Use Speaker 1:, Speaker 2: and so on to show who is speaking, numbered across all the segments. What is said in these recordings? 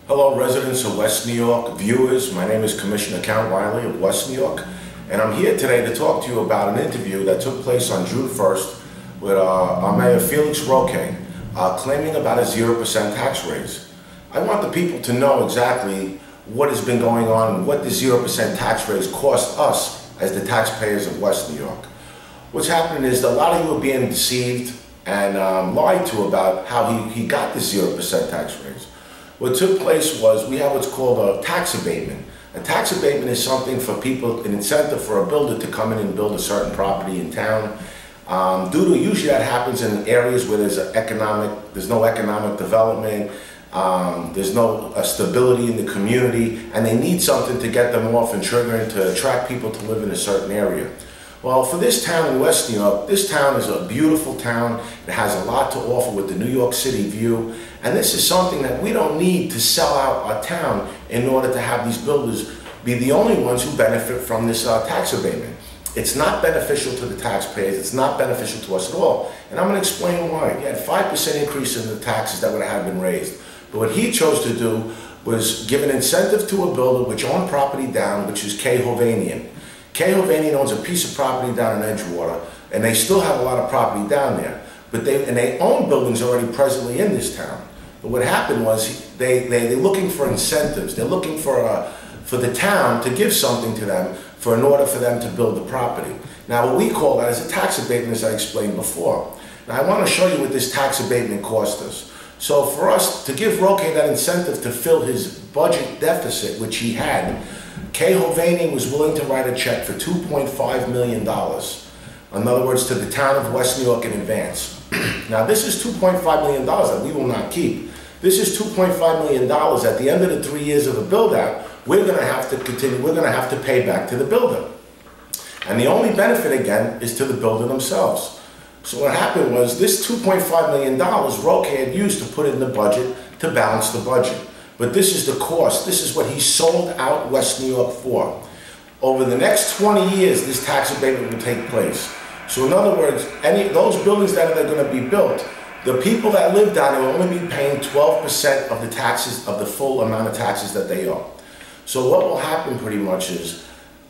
Speaker 1: Hello residents of West New York, viewers, my name is Commissioner Count Wiley of West New York, and I'm here today to talk to you about an interview that took place on June 1st with our Mayor Felix Roque, claiming about a 0% tax raise. I want the people to know exactly what has been going on and what the 0% tax raise cost us as the taxpayers of West New York. What's happening is that a lot of you are being deceived and lied to about how he got this 0% tax raise. What took place was we have what's called a tax abatement. A tax abatement is something for people, an incentive for a builder to come in and build a certain property in town. Usually that happens in areas where there's no economic development, there's no stability in the community, and they need something to get them off and triggering to attract people to live in a certain area. Well, for this town in West New York, this town is a beautiful town. It has a lot to offer with the New York City view. And this is something that we don't need to sell out our town in order to have these builders be the only ones who benefit from this tax abatement. It's not beneficial to the taxpayers. It's not beneficial to us at all. And I'm going to explain why. He had a 5% increase in the taxes that would have been raised. But what he chose to do was give an incentive to a builder which owned property down, which is K. Hovanian. K. Hovanian owns a piece of property down in Edgewater, and they still have a lot of property down there. But they own buildings already presently in this town. But what happened was they're looking for incentives. They're looking for the town to give something to them in order for them to build the property. Now what we call that is a tax abatement, as I explained before. Now I want to show you what this tax abatement cost us. So for us to give Roque that incentive to fill his budget deficit, which he had, K. Hovanian was willing to write a check for $2.5 million. In other words, to the town of West New York in advance. Now this is $2.5 million that we will not keep. This is $2.5 million at the end of the 3 years of the build-out. We're going to have to continue, we're going to have to pay back to the builder. And the only benefit, again, is to the builder themselves. So what happened was this $2.5 million Roque had used to put in the budget to balance the budget. But this is the cost. This is what he sold out West New York for. Over the next 20 years, this tax abatement will take place. So in other words, those buildings that are going to be built, the people that live down there will only be paying 12% of the taxes, of the full amount of taxes that they owe. So what will happen pretty much is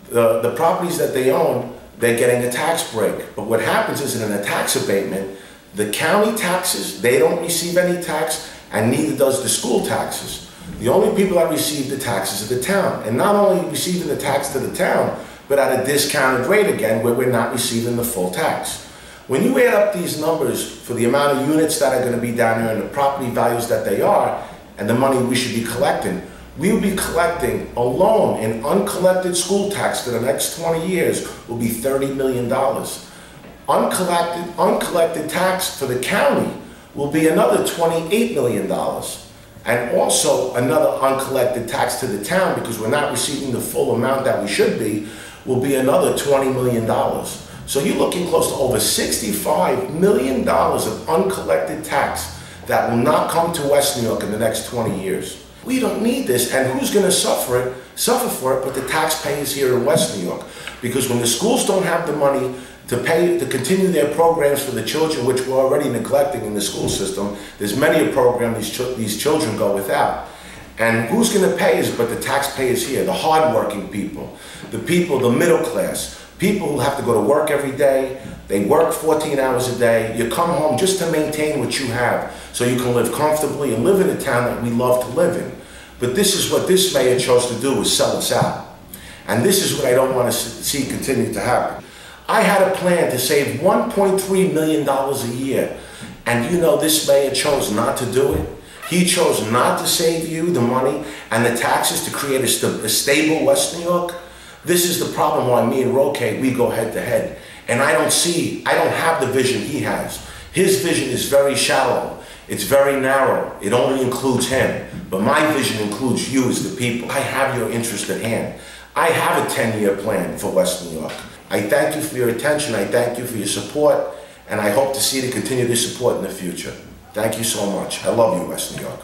Speaker 1: the properties that they own, they're getting a tax break. But what happens is in a tax abatement, the county taxes, they don't receive any tax, and neither does the school taxes. The only people that receive the taxes are the town. And not only receiving the tax to the town, but at a discounted rate again, where we're not receiving the full tax. When you add up these numbers for the amount of units that are going to be down here and the property values that they are, and the money we should be collecting, we will be collecting alone in uncollected school tax for the next 20 years will be $30 million. Uncollected tax for the county will be another $28 million. And also another uncollected tax to the town, because we're not receiving the full amount that we should be, will be another $20 million. So you're looking close to over $65 million of uncollected tax that will not come to West New York in the next 20 years. We don't need this, and who's going to suffer for it but the taxpayers here in West New York? Because when the schools don't have the money to continue their programs for the children, which we're already neglecting in the school system, there's many a program these children go without. And who's going to pay is but the taxpayers here, the hardworking people, the middle class, people who have to go to work every day. They work 14 hours a day. You come home just to maintain what you have so you can live comfortably and live in a town that we love to live in. But this is what this mayor chose to do, is sell us out. And this is what I don't want to see continue to happen. I had a plan to save $1.3 million a year, and you know this mayor chose not to do it. He chose not to save you the money and the taxes to create a stable West New York. This is the problem why me and Roque, we go head to head. And I don't have the vision he has. His vision is very shallow. It's very narrow. It only includes him. But my vision includes you as the people. I have your interest at hand. I have a 10-year plan for West New York. I thank you for your attention, I thank you for your support, and I hope to see you to continue this support in the future. Thank you so much. I love you, West New York.